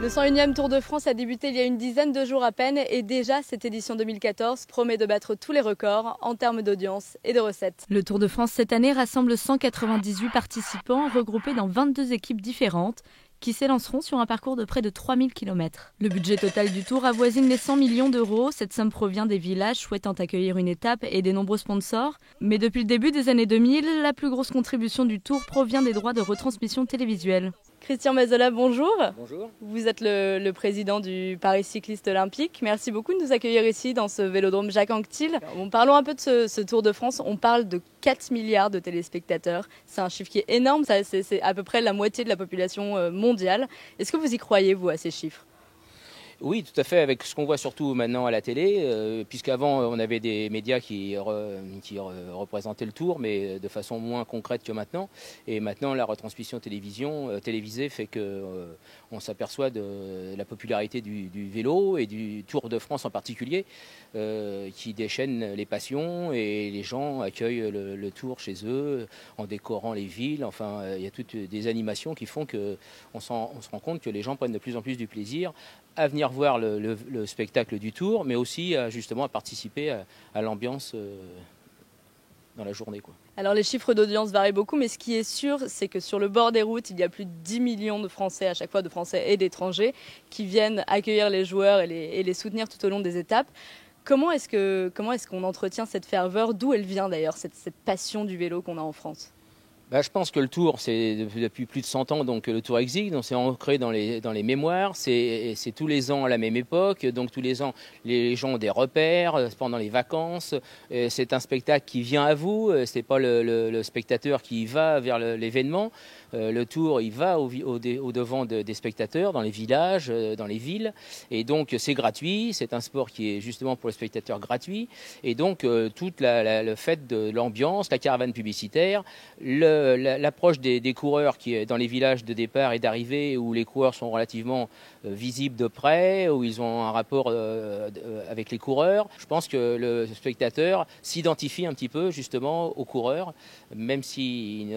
Le 101e Tour de France a débuté il y a une dizaine de jours à peine et déjà cette édition 2014 promet de battre tous les records en termes d'audience et de recettes. Le Tour de France cette année rassemble 198 participants regroupés dans 22 équipes différentes qui s'élanceront sur un parcours de près de 3000 km. Le budget total du Tour avoisine les 100 millions d'euros. Cette somme provient des villages souhaitant accueillir une étape et des nombreux sponsors. Mais depuis le début des années 2000, la plus grosse contribution du Tour provient des droits de retransmission télévisuelle. Christian Mazola, bonjour. Bonjour. Vous êtes le président du Paris Cycliste Olympique. Merci beaucoup de nous accueillir ici dans ce vélodrome Jacques Anquetil. Parlons un peu de ce Tour de France. On parle de 4 milliards de téléspectateurs. C'est un chiffre qui est énorme. C'est à peu près la moitié de la population mondiale. Est-ce que vous y croyez, vous, à ces chiffres ? Oui, tout à fait, avec ce qu'on voit surtout maintenant à la télé, puisqu'avant on avait des médias qui représentaient le Tour, mais de façon moins concrète que maintenant. Et maintenant, la retransmission télévisée fait qu'on s'aperçoit de la popularité du vélo et du Tour de France en particulier, qui déchaîne les passions et les gens accueillent le Tour chez eux en décorant les villes. Enfin, il y a toutes des animations qui font qu'on se rend compte que les gens prennent de plus en plus du plaisir à venir voir le spectacle du Tour, mais aussi justement à participer à l'ambiance dans la journée, quoi. Alors les chiffres d'audience varient beaucoup, mais ce qui est sûr, c'est que sur le bord des routes, il y a plus de 10 millions de Français à chaque fois, de Français et d'étrangers, qui viennent accueillir les joueurs et les soutenir tout au long des étapes. Comment est-ce qu'on entretient cette ferveur ? D'où elle vient d'ailleurs, cette passion du vélo qu'on a en France ? Je pense que le Tour, c'est depuis plus de 100 ans donc le Tour existe, donc c'est ancré dans les mémoires, c'est tous les ans à la même époque, donc tous les ans les gens ont des repères pendant les vacances, c'est un spectacle qui vient à vous, c'est pas le spectateur qui va vers l'événement. Le Tour, il va au devant des spectateurs, dans les villages, dans les villes. Et donc, c'est gratuit. C'est un sport qui est justement pour les spectateurs gratuit. Et donc, tout le fait de l'ambiance, la caravane publicitaire, l'approche des coureurs qui est dans les villages de départ et d'arrivée, où les coureurs sont relativement visibles de près, où ils ont un rapport avec les coureurs. Je pense que le spectateur s'identifie un petit peu justement aux coureurs, même s'il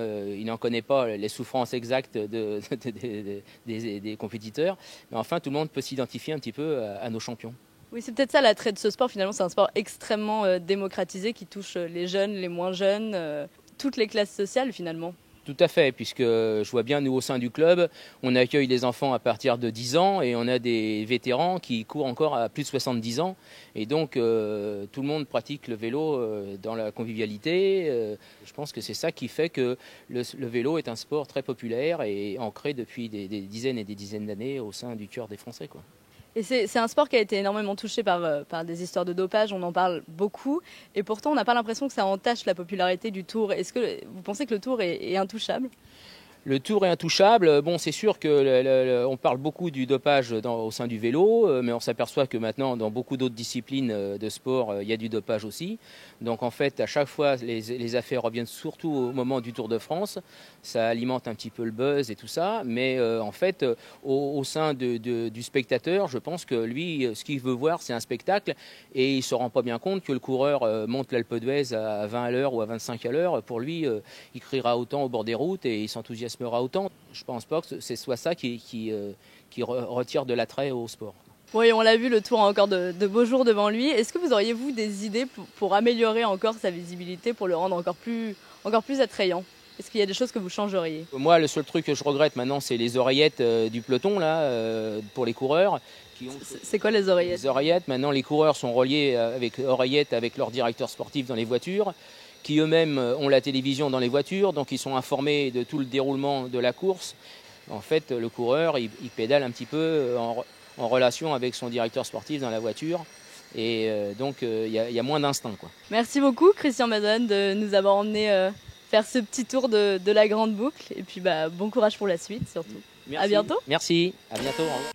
n'en connaît pas les souffrances exactes des compétiteurs. Mais enfin, tout le monde peut s'identifier un petit peu à nos champions. Oui, c'est peut-être ça l'attrait de ce sport. Finalement, c'est un sport extrêmement démocratisé qui touche les jeunes, les moins jeunes, toutes les classes sociales finalement. Tout à fait, puisque je vois bien, nous, au sein du club, on accueille des enfants à partir de 10 ans et on a des vétérans qui courent encore à plus de 70 ans. Et donc, tout le monde pratique le vélo dans la convivialité. Je pense que c'est ça qui fait que le vélo est un sport très populaire et ancré depuis des dizaines et des dizaines d'années au sein du cœur des Français, quoi. Et c'est un sport qui a été énormément touché par des histoires de dopage, on en parle beaucoup, et pourtant on n'a pas l'impression que ça entache la popularité du Tour. Est-ce que vous pensez que le Tour est intouchable ? Le Tour est intouchable. Bon, c'est sûr que on parle beaucoup du dopage au sein du vélo, mais on s'aperçoit que maintenant, dans beaucoup d'autres disciplines de sport, il y a du dopage aussi. Donc en fait, à chaque fois, les affaires reviennent surtout au moment du Tour de France. Ça alimente un petit peu le buzz et tout ça, mais en fait, au sein du spectateur, je pense que lui, ce qu'il veut voir, c'est un spectacle, et il se rend pas bien compte que le coureur monte l'Alpe d'Huez à 20 à l'heure ou à 25 à l'heure. Pour lui, il criera autant au bord des routes et il s'enthousiasme autant. Je pense pas que ce soit ça qui retire de l'attrait au sport. Oui, on l'a vu, le Tour a encore de beaux jours devant lui. Est-ce que vous auriez, vous, des idées pour améliorer encore sa visibilité, pour le rendre encore plus attrayant ? Est-ce qu'il y a des choses que vous changeriez ? Moi, le seul truc que je regrette maintenant, c'est les oreillettes du peloton là, pour les coureurs. C'est quoi les oreillettes ? Les oreillettes, maintenant les coureurs sont reliés avec oreillettes avec leur directeur sportif dans les voitures, qui eux-mêmes ont la télévision dans les voitures, donc ils sont informés de tout le déroulement de la course. En fait, le coureur, il pédale un petit peu en relation avec son directeur sportif dans la voiture, et donc il y a moins d'instinct, quoi. Merci beaucoup, Christian Mazola, de nous avoir emmenés faire ce petit tour de la grande boucle, et puis bon courage pour la suite surtout. Merci. À bientôt. Merci, à bientôt. Au revoir.